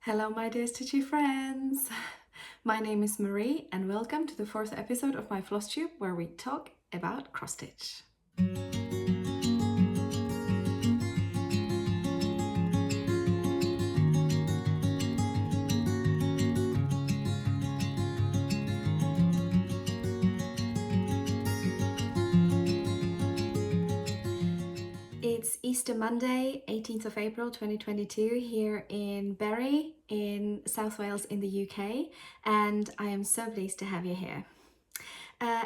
Hello my dear stitchy friends! My name is Marie and welcome to the fourth episode of my Flosstube where we talk about cross stitch. It's Easter Monday, 18th of April 2022 here in Bury in South Wales in the UK, and I am so pleased to have you here.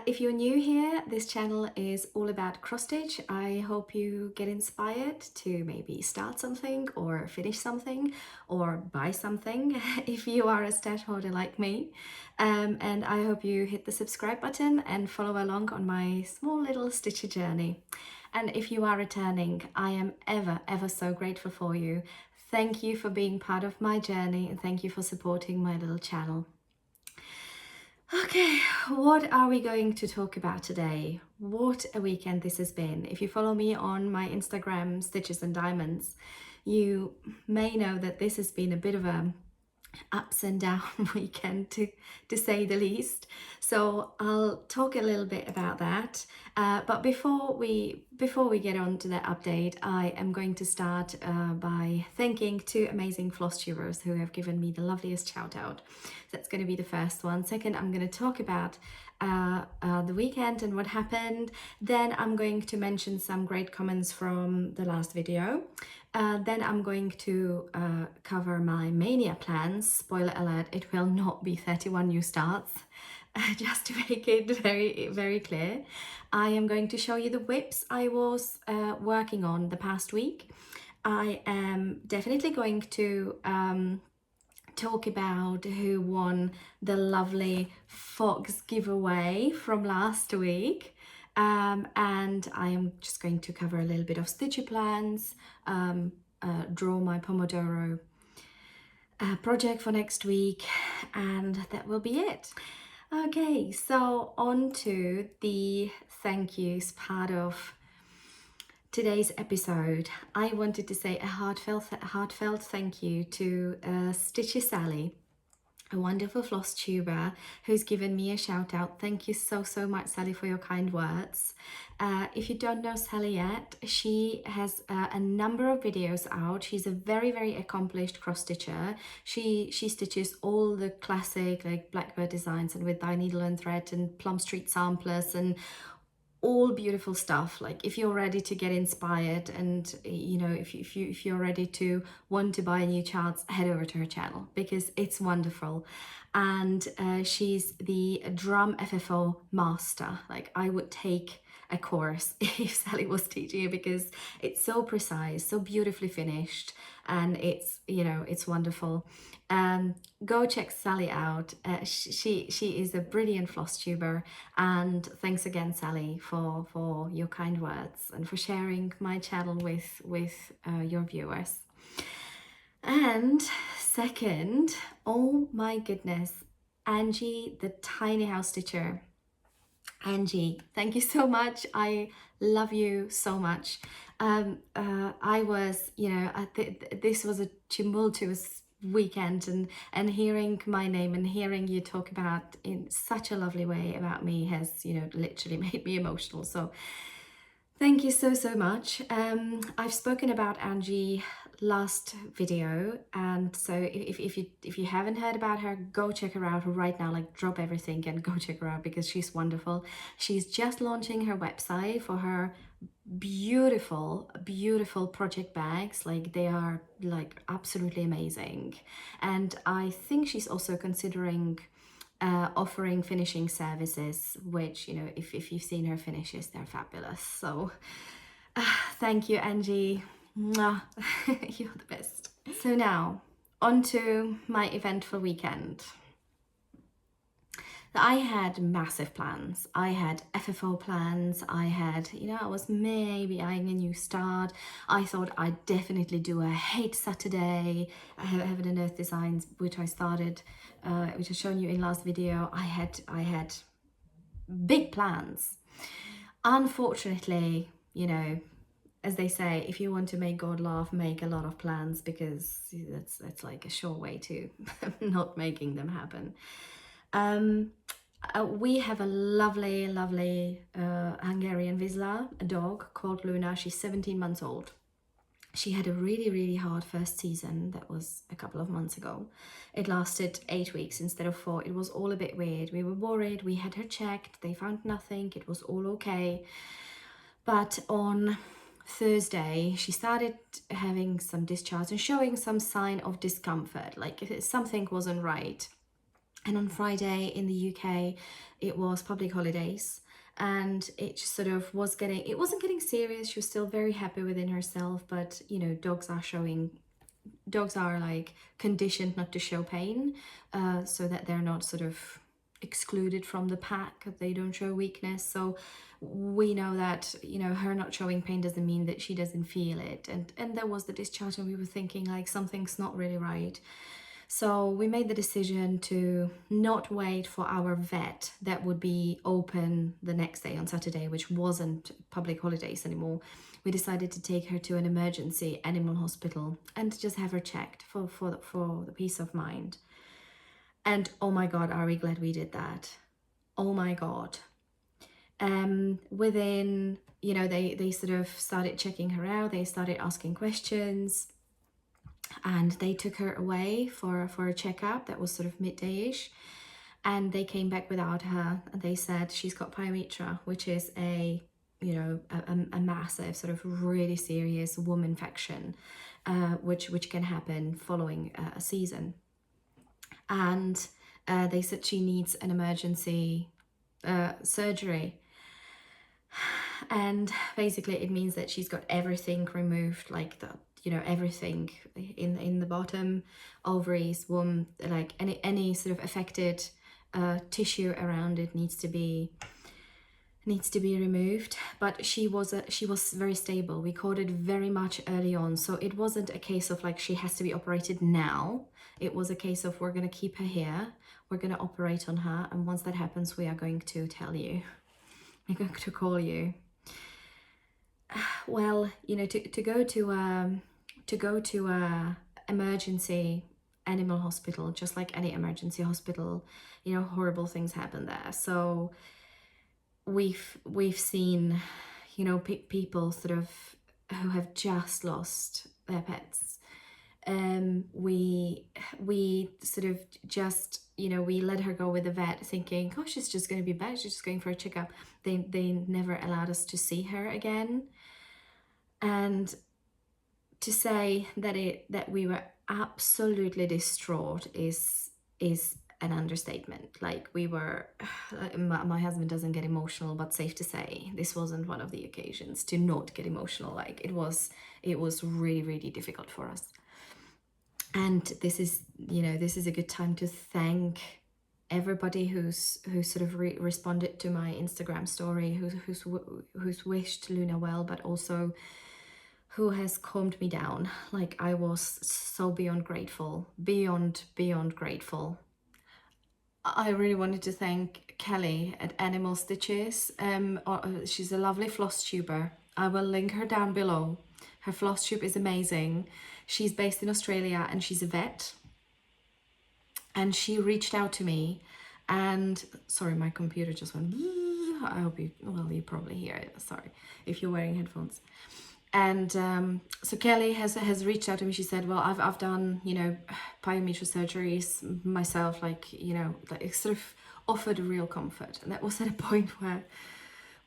If you're new here, this channel is all about cross stitch. I hope you get inspired to maybe start something or finish something or buy something if you are a stash hoarder like me. And I hope you hit the subscribe button and follow along on my small little stitchy journey. And if you are returning, I am ever so grateful for you. Thank you for being part of my journey and thank you for supporting my little channel. Okay, what are we going to talk about today? What a weekend this has been. If you follow me on my Instagram, Stitches and Diamonds, you may know that this has been a bit of a ups and down weekend to say the least. So I'll talk a little bit about that. But before we get on to that update, I am going to start by thanking two amazing Flosstubers who have given me the loveliest shout out. That's going to be the first one. Second, I'm going to talk about the weekend and what happened. Then I'm going to mention some great comments from the last video. Then I'm going to cover my May-nia plans. Spoiler alert, it will not be 31 new starts, just to make it very clear. I am going to show you the whips I was working on the past week. I am definitely going to talk about who won the lovely Fox giveaway from last week. And I am just going to cover a little bit of stitchy plans, draw my Pomodoro project for next week, and that will be it. Okay, so on to the thank yous part of today's episode. I wanted to say a heartfelt thank you to Stitchy Sally, a wonderful Flosstuber who's given me a shout out. Thank you so much, Sally, for your kind words. If you don't know Sally yet, she has a number of videos out. She's a very accomplished cross stitcher. She stitches all the classic like Blackbird Designs and with dye needle and thread and Plum Street samplers and all beautiful stuff. Like if you're ready to get inspired and you know if you're ready to want to buy new charts, head over to her channel because it's wonderful. And she's the drum FFO master. Like I would take a course if Sally was teaching it because it's so precise, so beautifully finished, and it's, you know, it's wonderful. Go check Sally out. She is a brilliant Flosstuber, and thanks again, Sally, for your kind words and for sharing my channel with your viewers. And second, oh my goodness, Angi, the tiny house stitcher. Angi, thank you so much. I love you so much. I was, you know, this was a tumultuous weekend, and hearing my name and hearing you talk about in such a lovely way about me has, you know, literally made me emotional. So thank you so much. I've spoken about Angi last video, and so if you haven't heard about her, go check her out right now. Like drop everything and go check her out because she's wonderful. She's just launching her website for her beautiful project bags. Like they are like absolutely amazing, and I think she's also considering offering finishing services, which, you know, if you've seen her finishes, they're fabulous. So thank you, Angi. Mwah. You're the best. So now on to my eventful weekend. I had massive plans. I had FFO plans. I had, you know, I was maybe eyeing a new start. I thought I'd definitely do a hate Saturday. Heaven and Earth Designs, which I started, which I've shown you in last video. I had big plans. Unfortunately, you know, as they say, if you want to make God laugh, make a lot of plans, because that's like a sure way to not making them happen. We have a lovely, lovely Hungarian Vizsla, a dog called Luna. She's 17 months old. She had a really, really hard first season. That was a couple of months ago. It lasted 8 weeks instead of 4. It was all a bit weird. We were worried. We had her checked. They found nothing. It was all okay. But on Thursday, she started having some discharge and showing some sign of discomfort, like if something wasn't right. And on Friday in the UK, it was public holidays, and it just sort of was getting, it wasn't getting serious. She was still very happy within herself, but you know, dogs are like conditioned not to show pain, so that they're not sort of excluded from the pack. They don't show weakness. So we know that, you know, her not showing pain doesn't mean that she doesn't feel it. And there was the discharge, and we were thinking like something's not really right. So we made the decision to not wait for our vet that would be open the next day on Saturday, which wasn't public holidays anymore. We decided to take her to an emergency animal hospital and just have her checked for the peace of mind. And oh my God, are we glad we did that? Oh my God. Within, you know, they sort of started checking her out. They started asking questions, and they took her away for a checkup that was sort of midday-ish, and they came back without her, and they said she's got pyometra, which is a, you know, a massive sort of really serious worm infection, which can happen following a season. And they said she needs an emergency surgery. And basically it means that she's got everything removed, like the, you know, everything in the bottom, ovaries, womb, like any sort of affected tissue around it needs to be removed. But she was very stable. We caught it very much early on, so it wasn't a case of like she has to be operated now. It was a case of we're going to keep her here, we're going to operate on her, and once that happens we are going to tell you, we're going to call you. Well, you know, to go to a emergency animal hospital, just like any emergency hospital, you know, horrible things happen there. So we've seen, you know, people sort of who have just lost their pets. We sort of just, you know, we let her go with the vet thinking, oh, she's just going to be back, she's just going for a checkup. They never allowed us to see her again. And to say that we were absolutely distraught is an understatement. Like we were, my husband doesn't get emotional, but safe to say this wasn't one of the occasions to not get emotional. Like it was really, really difficult for us. And this is, you know, this is a good time to thank everybody who sort of responded to my Instagram story, who's wished Luna well, but also who has calmed me down. Like I was so beyond grateful, beyond grateful. I really wanted to thank Kelly at Animal Stitches. She's a lovely Flosstuber. I will link her down below. Her Flosstube is amazing. She's based in Australia and she's a vet. And she reached out to me, and sorry, my computer just went. I hope you, well, you probably hear it. Sorry if you're wearing headphones. And so Kelly has reached out to me. She said, well, I've done, you know, pyometra surgeries myself, like, you know, like it sort of offered a real comfort. And that was at a point where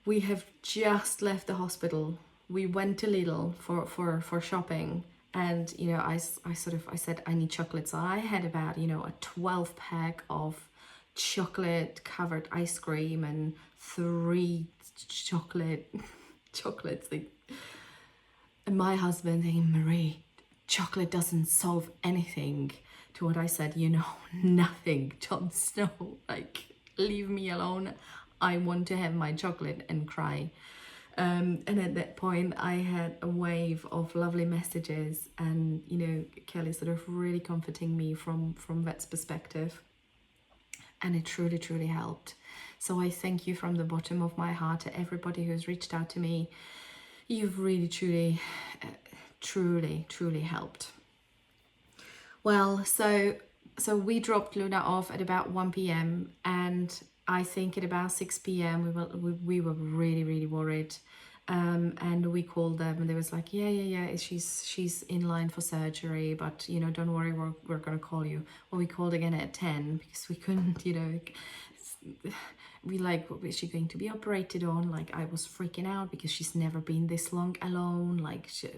we have just left the hospital. We went to Lidl for shopping, and, you know, I said, I need chocolate. So I had about, you know, a 12 pack of chocolate covered ice cream and 3 chocolates. And my husband saying, Marie, chocolate doesn't solve anything. To what I said, you know, nothing, Jon Snow, like, leave me alone. I want to have my chocolate and cry. And at that point, I had a wave of lovely messages, and, you know, Kelly sort of really comforting me from vet's perspective. And it truly, truly helped. So I thank you from the bottom of my heart to everybody who's reached out to me. You've really, truly, truly helped. Well, so we dropped Luna off at about 1 p.m. and I think at about 6 p.m. we were really worried. And we called them and they was like, yeah, she's in line for surgery, but you know, don't worry, we're gonna call you. Well, we called again at 10 because we couldn't, you know, we like, what is she going to be operated on? Like, I was freaking out because she's never been this long alone, like she,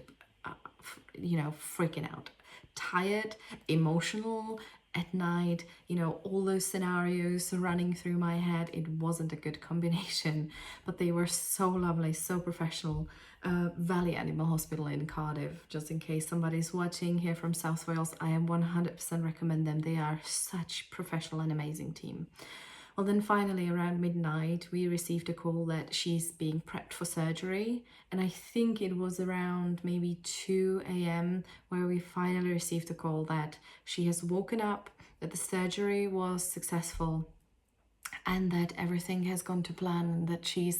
you know, freaking out, tired, emotional at night, you know, all those scenarios running through my head. It wasn't a good combination, but they were so lovely, so professional. Valley Animal Hospital in Cardiff, just in case somebody's watching here from South Wales, I am 100% recommend them. They are such professional and amazing team. Well, then finally around midnight, we received a call that she's being prepped for surgery. And I think it was around maybe 2 a.m. where we finally received a call that she has woken up, that the surgery was successful, and that everything has gone to plan, and that she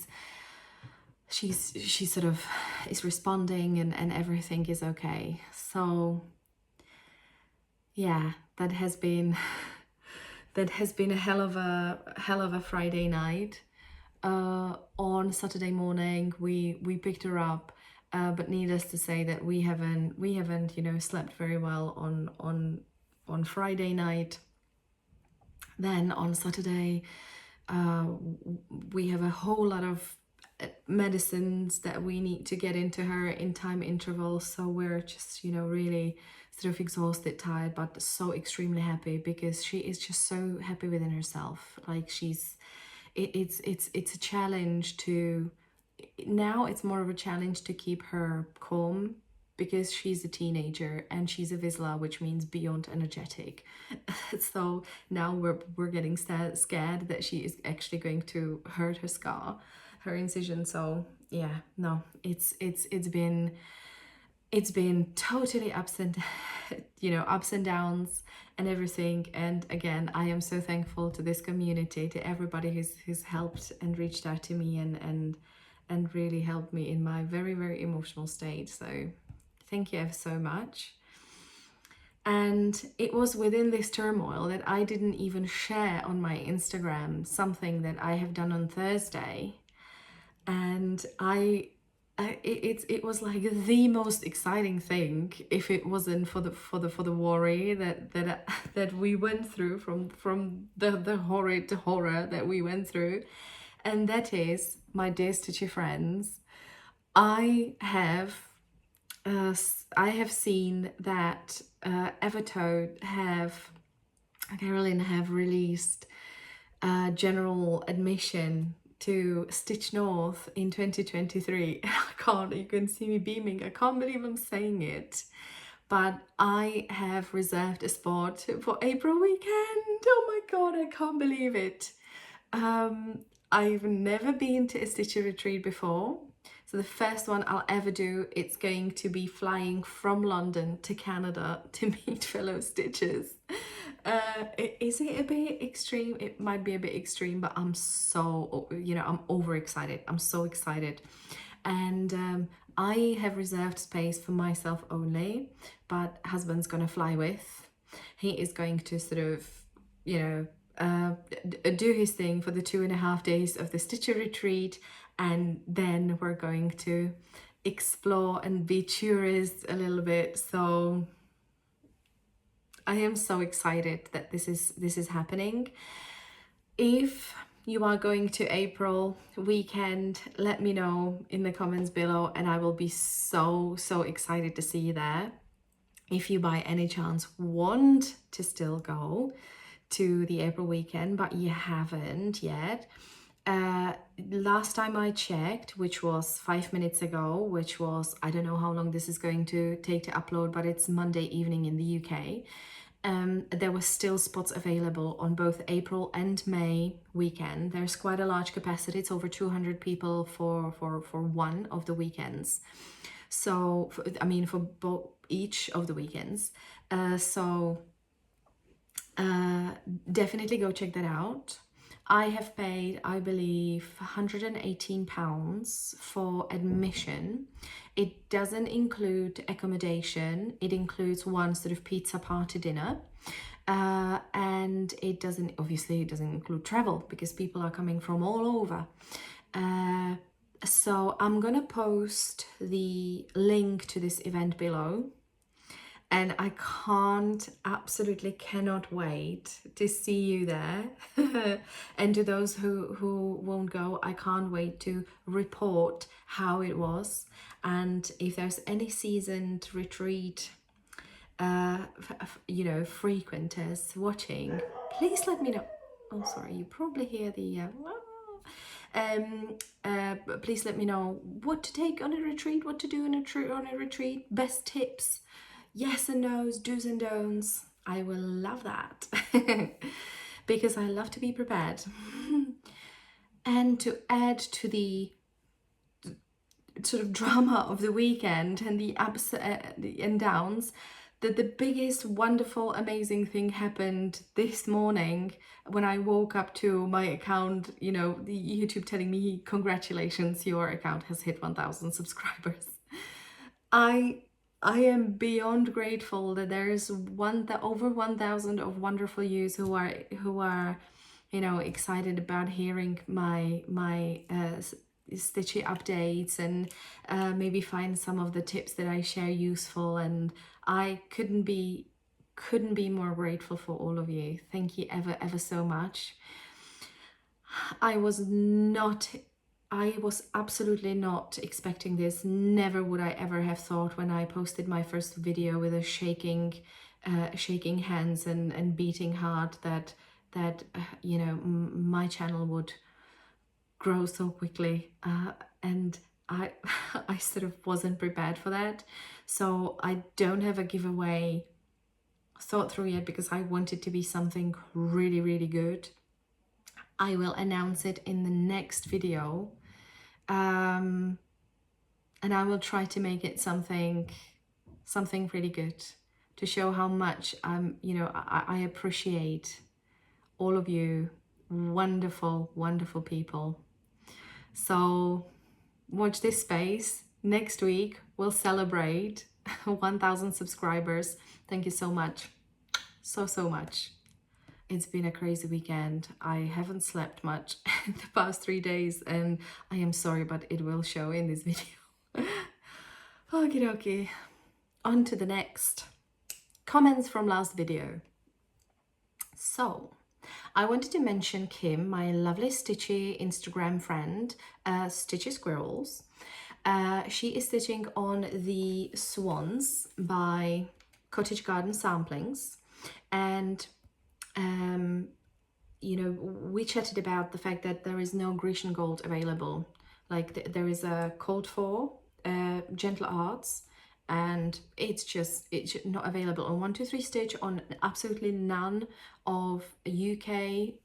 sort of is responding and everything is okay. So yeah, that has been a hell of a Friday night. On Saturday morning we picked her up, but needless to say that we haven't you know, slept very well on Friday night. Then on Saturday we have a whole lot of medicines that we need to get into her in time intervals, so we're just, you know, really sort of exhausted, tired, but so extremely happy because she is just so happy within herself. Like it's a challenge to, now it's more of a challenge to keep her calm because she's a teenager and she's a Vizsla, which means beyond energetic. So now we're getting scared that she is actually going to hurt her scar, her incision. So yeah, no, it's been totally ups and you know, ups and downs and everything. And again, I am so thankful to this community, to everybody who's helped and reached out to me and really helped me in my very emotional state. So thank you ever so much. And it was within this turmoil that I didn't even share on my Instagram something that I have done on Thursday. And it was like the most exciting thing, if it wasn't for the worry that we went through from the horrid horror that we went through. And that is, my dear Stitchy friends, I have seen that Evertoad Carolyn have released general admission to StitchNorth in 2023. You can see me beaming. I can't believe I'm saying it. But I have reserved a spot for April weekend. Oh my God, I can't believe it. I've never been to a Stitcher retreat before. So the first one I'll ever do, it's going to be flying from London to Canada to meet fellow Stitchers. Is it a bit extreme? It might be a bit extreme, but I'm so, you know, I'm overexcited. I'm so excited. And I have reserved space for myself only, but husband's gonna fly with. He is going to sort of, you know, do his thing for the 2.5 days of the Stitcher retreat, and then we're going to explore and be tourists a little bit. So I am so excited that this is happening. If you are going to April weekend, let me know in the comments below, and I will be so excited to see you there. If you by any chance want to still go to the April weekend but you haven't yet, last time I checked, which was 5 minutes ago, which was, I don't know how long this is going to take to upload, but it's Monday evening in the UK. There were still spots available on both April and May weekend. There's quite a large capacity. It's over 200 people for one of the weekends. So I mean for each of the weekends. So definitely go check that out. I have paid, I believe, £118 for admission. It doesn't include accommodation. It includes one sort of pizza party dinner. And it doesn't include travel because people are coming from all over. So I'm gonna post the link to this event below, and I absolutely cannot wait to see you there. And to those who won't go, I can't wait to report how it was, and if there's any seasoned retreat frequenters watching, please let me know. Oh, sorry, you probably hear the please let me know what to take on a retreat, what to do on a retreat, best tips, yes and no's, do's and don'ts. I will love that because I love to be prepared. And to add to the sort of drama of the weekend and the ups and downs, that the biggest wonderful amazing thing happened this morning when I woke up to my account, the YouTube telling me, congratulations, your account has hit 1,000 subscribers. I am beyond grateful that there is over 1,000 of wonderful yous who are excited about hearing my stitchy updates and maybe find some of the tips that I share useful, and I couldn't be more grateful for all of you. Thank you ever so much. I was absolutely not expecting this. Never would I ever have thought when I posted my first video with a shaking hands and beating heart that my channel would grow so quickly, and I sort of wasn't prepared for that. So I don't have a giveaway thought through yet because I want it to be something really, really good. I will announce it in the next video, and I will try to make it something really good to show how much I appreciate all of you wonderful people. So watch this space. Next week we'll celebrate 1,000 subscribers. Thank you so much, so much. It's been a crazy weekend. I haven't slept much in the past 3 days, and I am sorry, but it will show in this video. Okie dokie. On to the next. Comments from last video. So I wanted to mention Kim, my lovely stitchy Instagram friend, Stitchy Squirrels. She is stitching on the Swans by Cottage Garden Samplings, and we chatted about the fact that there is no Grecian gold available. Like there is a called for Gentle Arts, and it's not available on 123 Stitch, on absolutely none of UK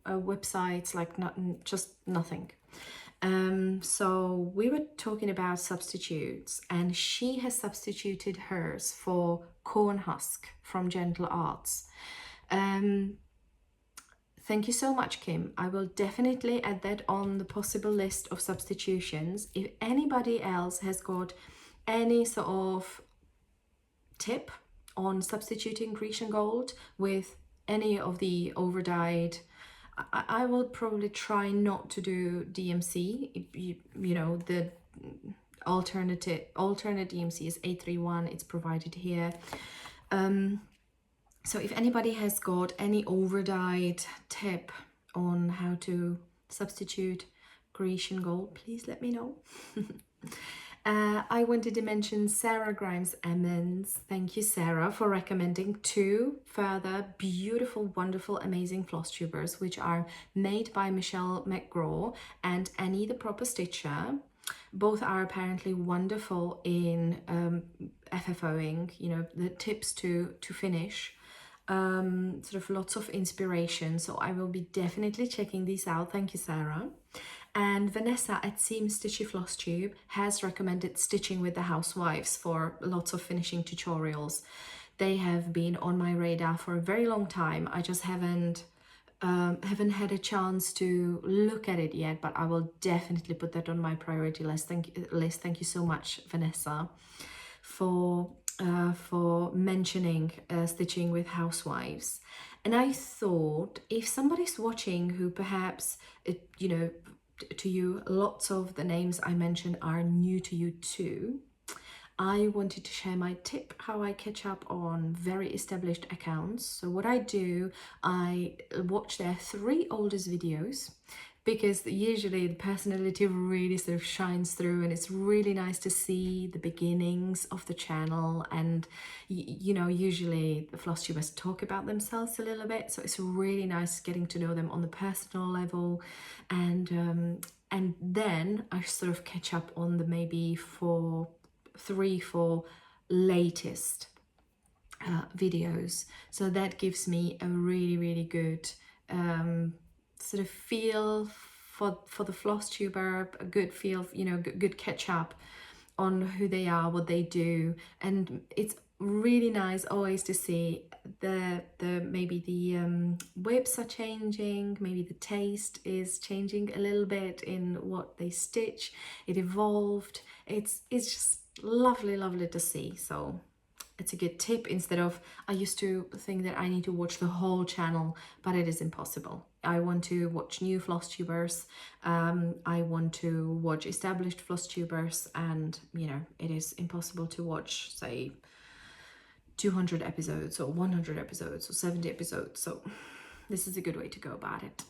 websites, just nothing. So we were talking about substitutes, and she has substituted hers for Corn Husk from Gentle Arts. Thank you so much, Kim. I will definitely add that on the possible list of substitutions. If anybody else has got any sort of tip on substituting Grecian gold with any of the overdyed, I will probably try not to do DMC. The alternate DMC is 831. It's provided here. So if anybody has got any overdyed tip on how to substitute Grecian gold, please let me know. I wanted to mention Sarah Grimes Emmons. Thank you, Sarah, for recommending 2 further beautiful, wonderful, amazing Flosstubers, which are made by Michelle McGraw and Annie the Proper Stitcher. Both are apparently wonderful in FFOing, the tips to finish. Sort of lots of inspiration. So I will be definitely checking these out. Thank you, Sarah. And Vanessa at Seam Stitchy Flosstube has recommended stitching with the Housewives for lots of finishing tutorials. They have been on my radar for a very long time. I just haven't haven't had a chance to look at it yet, but I will definitely put that on my priority list. Thank you so much, Vanessa, for mentioning stitching with Housewives. And I thought, if somebody's watching who perhaps, you know, to you, lots of the names I mentioned are new to you too, I wanted to share my tip how I catch up on very established accounts. So what I do, I watch their 3 oldest videos, because usually the personality really sort of shines through, and it's really nice to see the beginnings of the channel. And you know, usually the Flosstubers talk about themselves a little bit, so it's really nice getting to know them on the personal level. And then I sort of catch up on the maybe 3-4 latest videos. So that gives me a really good sort of feel for the Flosstuber, a good feel, you know, good catch up on who they are, what they do. And it's really nice always to see the maybe the whips are changing, maybe the taste is changing a little bit in what they stitch. It evolved. It's just lovely to see. So it's a good tip, instead of, I used to think that I need to watch the whole channel, but it is impossible. I want to watch new Flosstubers, I want to watch established Flosstubers, and you know, it is impossible to watch, say, 200 episodes or 100 episodes or 70 episodes. So this is a good way to go about it.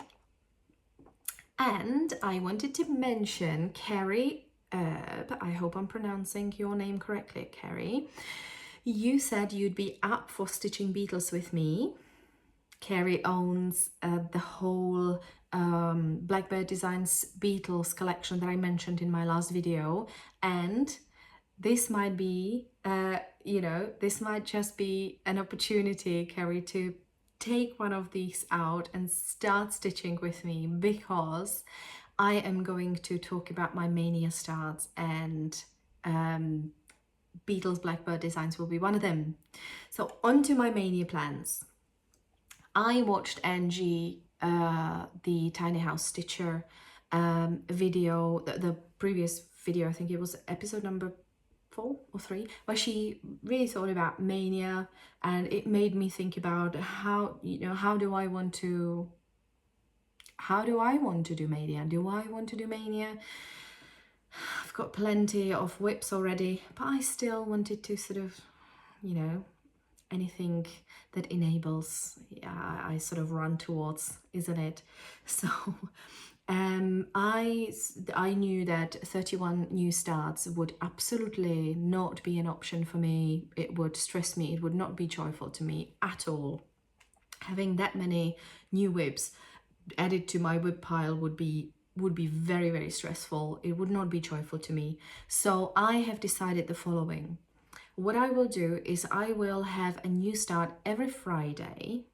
And I wanted to mention Carrie, I hope I'm pronouncing your name correctly, Carrie. You said you'd be up for stitching beetles with me. Carrie owns the whole Blackbird Designs beetles collection that I mentioned in my last video, and this might be, you know, this might just be an opportunity, Carrie, to take one of these out and start stitching with me, because I am going to talk about my Maynia starts, and Beetles Blackbird Designs will be one of them. So on to my Maynia plans. I watched Angi, the Tiny House Stitcher video, the previous video, I think it was episode number 4 or 3, where she really thought about Maynia, and it made me think about how, you know, how do I want to do Maynia? Do I want to do Maynia? I've got plenty of whips already, but I still wanted to sort of, you know, anything that enables, I sort of run towards, isn't it? So I knew that 31 new starts would absolutely not be an option for me. It would stress me. It would not be joyful to me at all. Having that many new whips added to my whip pile would be very stressful. It would not be joyful to me. So I have decided the following. What I will do is I will have a new start every Friday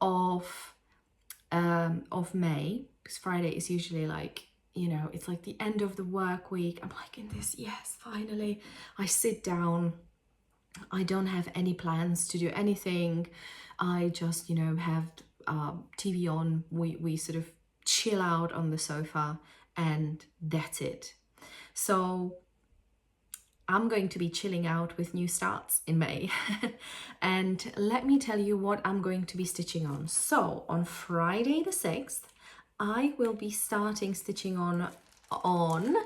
of May, because Friday is usually like, you know, it's like the end of the work week. I'm like in this, yes, finally I sit down. I don't have any plans to do anything. I just, you know, have TV on. We sort of chill out on the sofa, and that's it. So I'm going to be chilling out with new starts in May. And let me tell you what I'm going to be stitching on. So on Friday the 6th, I will be starting stitching on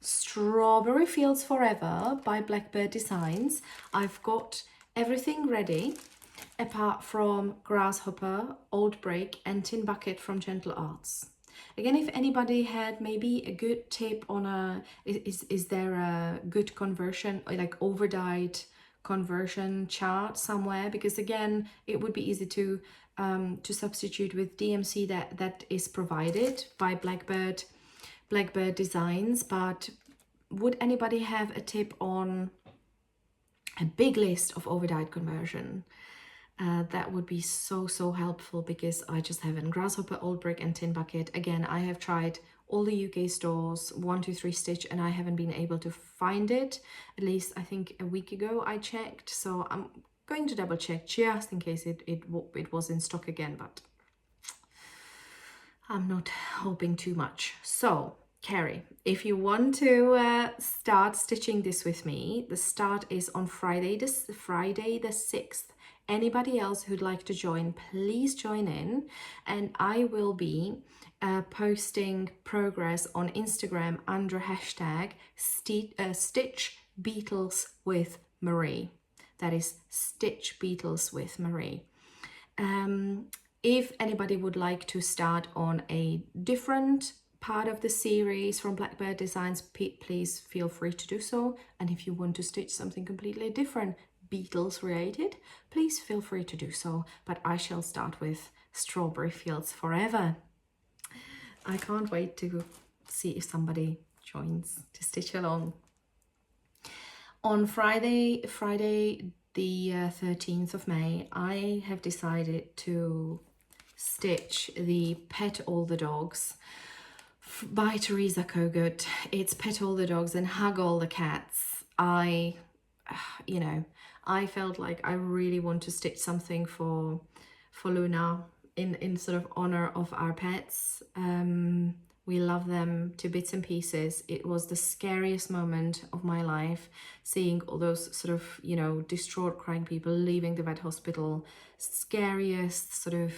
Strawberry Fields Forever by Blackbird Designs. I've got everything ready apart from Grasshopper, Old Brick and Tin Bucket from Gentle Arts. Again, if anybody had maybe a good tip on is there a good conversion, or like overdyed conversion chart somewhere, because again, it would be easy to substitute with DMC that is provided by Blackbird Designs. But would anybody have a tip on a big list of overdyed conversion? That would be so helpful, because I just haven't. Grasshopper, Old Brick and Tin Bucket. Again, I have tried all the UK stores, 123 Stitch, and I haven't been able to find it. At least I think a week ago I checked, so I'm going to double check just in case it was in stock again, but I'm not hoping too much. So, Carrie, if you want to start stitching this with me, the start is on Friday the 6th. Anybody else who'd like to join, please join in, and I will be posting progress on Instagram under hashtag Stitch Beetles with Marie. That is Stitch Beetles with Marie. If anybody would like to start on a different part of the series from Blackbird Designs, please feel free to do so. And if you want to stitch something completely different, Beetles related, please feel free to do so. But I shall start with Strawberry Fields Forever. I can't wait to see if somebody joins to stitch along. On Friday the 13th of May, I have decided to stitch the Pet All the Dogs by Teresa Kogut. It's Pet All the Dogs and Hug All the Cats. I felt like I really want to stitch something for Luna in sort of honor of our pets. We love them to bits and pieces. It was the scariest moment of my life, seeing all those sort of, distraught crying people leaving the vet hospital. Scariest sort of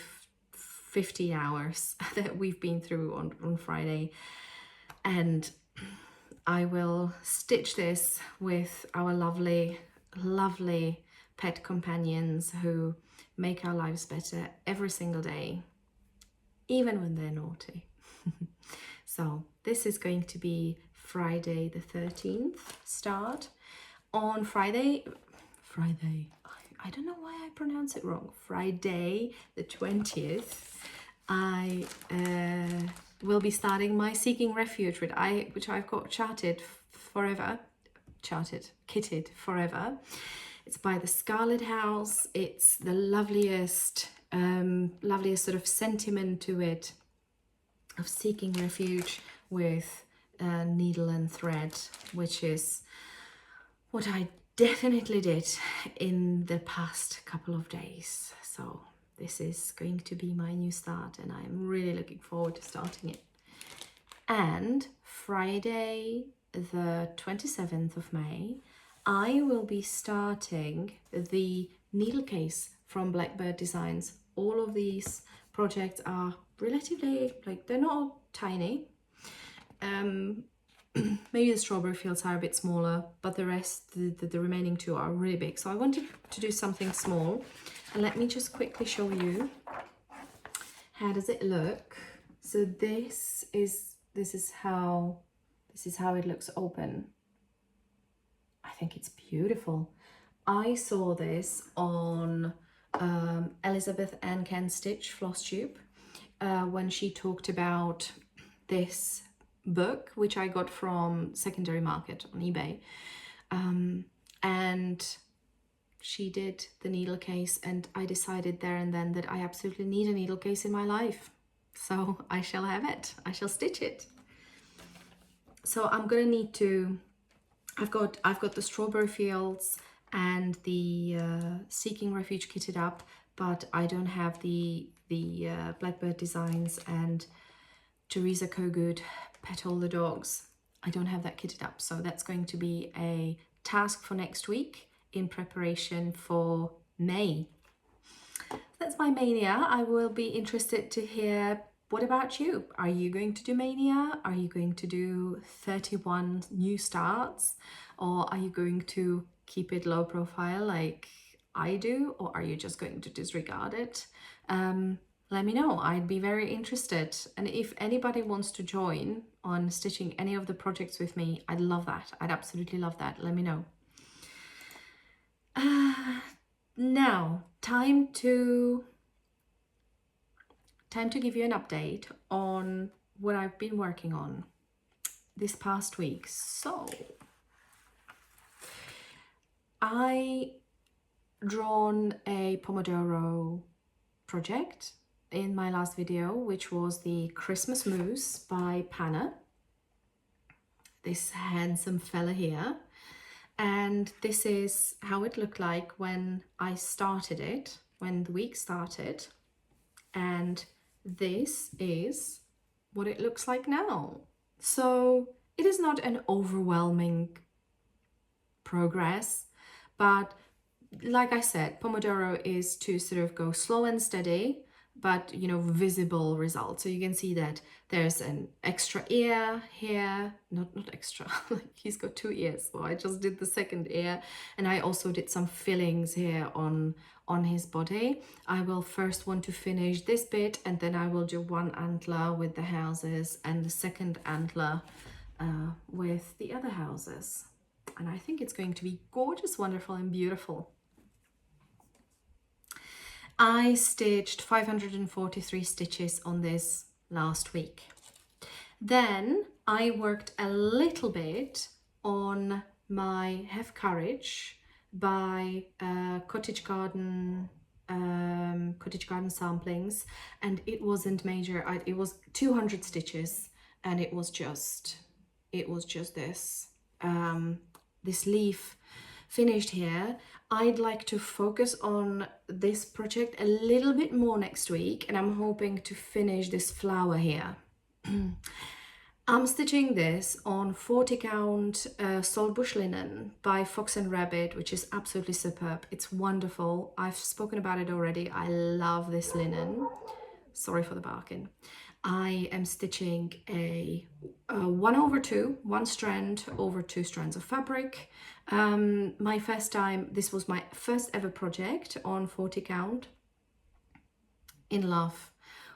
50 hours that we've been through on Friday. And I will stitch this with our lovely, lovely pet companions who make our lives better every single day, even when they're naughty. So this is going to be Friday the 13th start. On Friday, I don't know why I pronounce it wrong. Friday the 20th, I will be starting my Seeking Refuge, which I've got kitted forever. It's by the Scarlett house. It's the loveliest sort of sentiment to it of seeking refuge with needle and thread, which is what I definitely did in the past couple of days. So this is going to be my new start, and I'm really looking forward to starting it. And Friday the 27th of May, I will be starting the needle case from Blackbird Designs. All of these projects are relatively, they're not tiny. Maybe the Strawberry Fields are a bit smaller, but the rest, the remaining two are really big. So I wanted to do something small. And let me just quickly show you, how does it look? So this is how it looks open. I think it's beautiful. I saw this on Elizabeth Ann Can Stitch Flosstube when she talked about this book, which I got from secondary market on eBay, and she did the needle case, and I decided there and then that I absolutely need a needle case in my life, so I shall have it. I shall stitch it. So I'm gonna need to, I've got the Strawberry Fields and the Seeking Refuge kitted up, but I don't have the Blackbird Designs and Teresa Kogut Pet All the Dogs. I don't have that kitted up, so that's going to be a task for next week in preparation for May. That's my Maynia. I will be interested to hear, what about you? Are you going to do Maynia? Are you going to do 31 new starts? Or are you going to keep it low profile like I do? Or are you just going to disregard it? Let me know. I'd be very interested. And if anybody wants to join on stitching any of the projects with me, I'd love that. I'd absolutely love that. Let me know. Now, time to give you an update on what I've been working on this past week. So I drawn a Pomodoro project in my last video, which was the Christmas Moose by Panna, this handsome fella here. And this is how it looked like when I started it, when the week started. And this is what it looks like now. So it is not an overwhelming progress, but like I said, Pomodoro is to sort of go slow and steady, but you know, visible results. So you can see that there's an extra ear here, not extra, like he's got 2 ears. So I just did the second ear, and I also did some fillings here on his body. I will first want to finish this bit, and then I will do one antler with the houses and the second antler with the other houses. And I think it's going to be gorgeous, wonderful, and beautiful. I stitched 543 stitches on this last week. Then I worked a little bit on my Have Courage by Cottage Garden samplings, and it wasn't major. It was 200 stitches, and it was just this this leaf finished here. I'd like to focus on this project a little bit more next week, and I'm hoping to finish this flower here. I'm stitching this on 40 count saltbush linen by Fox and Rabbit, which is absolutely superb. It's wonderful. I've spoken about it already. I love this linen. Sorry for the barking. I am stitching a 1/2, 1 strand over 2 strands of fabric. My first time, this was my first ever project on 40 count. In love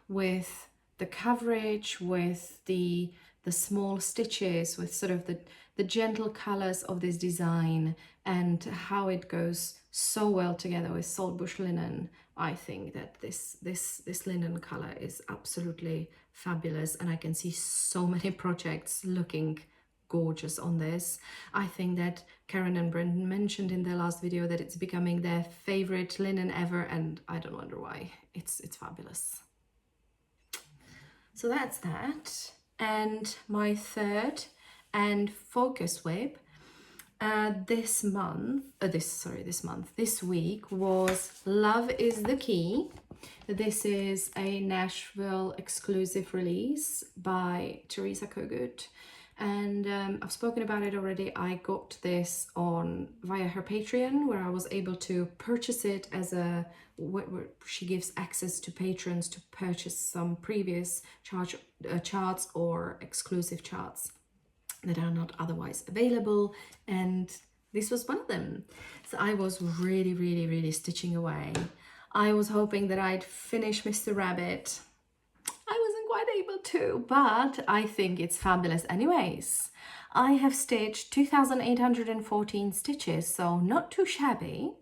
with the coverage, with the small stitches, with sort of the gentle colors of this design, and how it goes so well together with saltbush linen. I think that this linen color is absolutely fabulous, and I can see so many projects looking gorgeous on this. I think that Karen and Brendan mentioned in their last video that it's becoming their favorite linen ever, and I don't wonder why. It's fabulous. So that's that. And my third and focus whip this week was Love is the Key. This is a Nashville exclusive release by Teresa Kogut, and I've spoken about it already. I got this via her Patreon, where I was able to purchase it as where she gives access to patrons to purchase some previous charts or exclusive charts that are not otherwise available, and this was one of them. So I was really stitching away. I was hoping that I'd finish Mr. Rabbit. I wasn't quite able to, but I think it's fabulous anyways. I have stitched 2,814 stitches, so not too shabby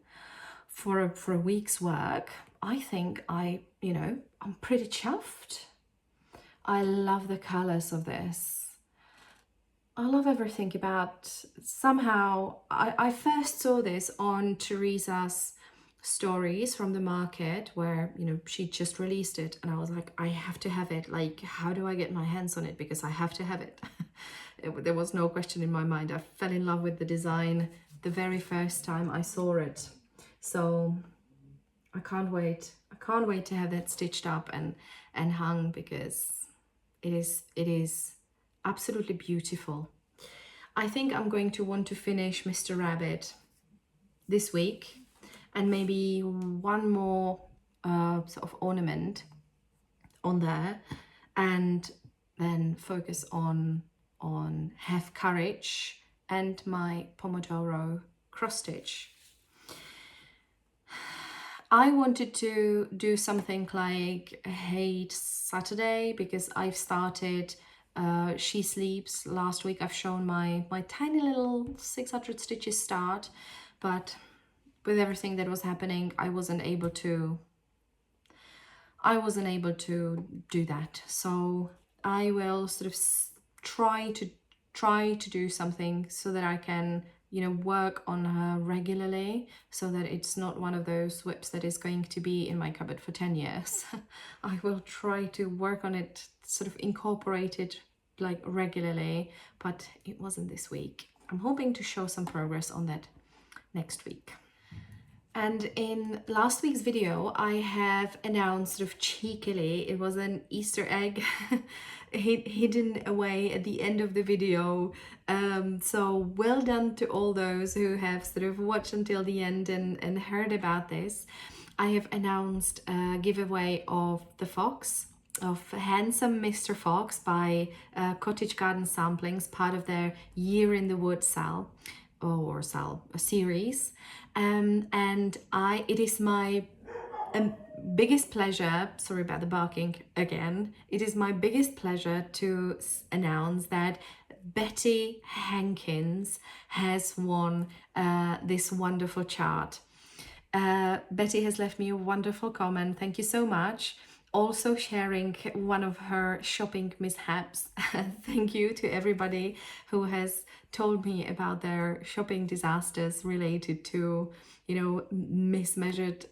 for a week's work. I think I'm pretty chuffed. I love the colors of this. I love everything about, somehow, I first saw this on Teresa's stories from the market, where, you know, she just released it, and I was like, I have to have it. Like, how do I get my hands on it? Because I have to have it. There was no question in my mind. I fell in love with the design the very first time I saw it. So I can't wait. I can't wait to have that stitched up and hung, because it is absolutely beautiful. I think I'm going to want to finish Mr. Rabbit this week, and maybe one more sort of ornament on there, and then focus on Have Courage and my Pomodoro cross stitch. I wanted to do something like a Hate Saturday, because I've started She Sleeps. Last week I've shown my tiny little 600 stitches start, but with everything that was happening, I wasn't able to do that. So I will sort of try to do something so that I can, you know, work on her regularly, so that it's not one of those whips that is going to be in my cupboard for 10 years. I will try to work on it, sort of incorporate it like regularly, but it wasn't this week. I'm hoping to show some progress on that next week. And in last week's video, I have announced sort of cheekily, it was an Easter egg hidden away at the end of the video. So well done to all those who have sort of watched until the end and heard about this. I have announced a giveaway of the fox, of Handsome Mr. Fox by Cottage Garden Samplings, part of their Year in the Woods series. And it is my biggest pleasure, sorry about the barking again, it is my biggest pleasure to announce that Betty Hankins has won this wonderful chart. Betty has left me a wonderful comment. Thank you so much. Also sharing one of her shopping mishaps. Thank you to everybody who has told me about their shopping disasters related to, you know, mismeasured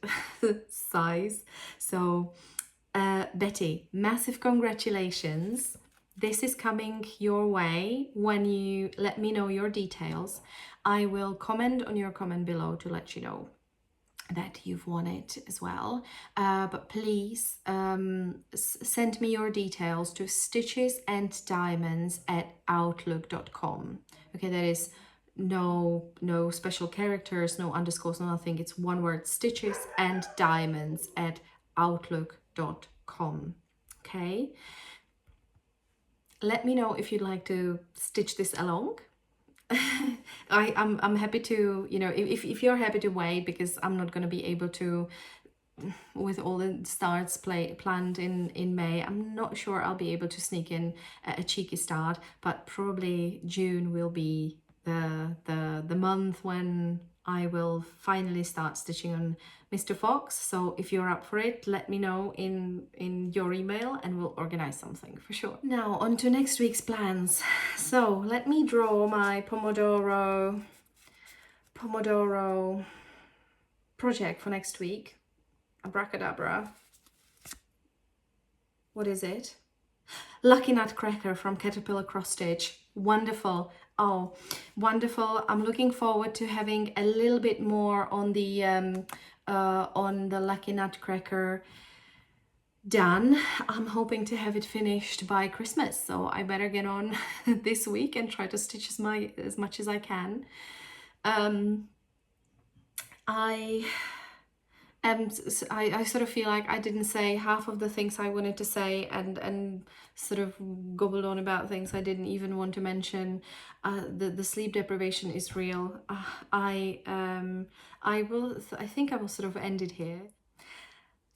size. So Betty, massive congratulations. This is coming your way when you let me know your details. I will comment on your comment below to let you know that you've won it as well, but please send me your details to stitchesanddiamonds@outlook.com. okay, that is no special characters, no underscores, no nothing. It's one word, stitchesanddiamonds@outlook.com. okay, let me know if you'd like to stitch this along. I'm happy to, you know, if you're happy to wait, because I'm not going to be able to, with all the starts planned in May, I'm not sure I'll be able to sneak in a cheeky start, but probably June will be the month when I will finally start stitching on Mr. Fox. So if you're up for it, let me know in your email and we'll organize something for sure. Now on to next week's plans. So let me draw my Pomodoro project for next week. Abracadabra. What is it? Lucky Nutcracker from Caterpillar Cross Stitch. Wonderful. Oh, wonderful. I'm looking forward to having a little bit more on the Lucky Nutcracker done. I'm hoping to have it finished by Christmas, so I better get on this week and try to stitch as much as I can. I sort of feel like I didn't say half of the things I wanted to say, and sort of gobbled on about things I didn't even want to mention. The sleep deprivation is real. I think I will sort of end it here.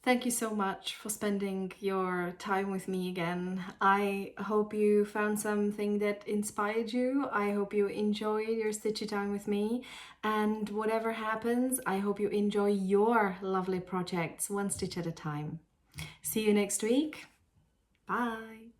Thank you so much for spending your time with me again. I hope you found something that inspired you. I hope you enjoyed your stitchy time with me. And whatever happens, I hope you enjoy your lovely projects one stitch at a time. See you next week. Bye.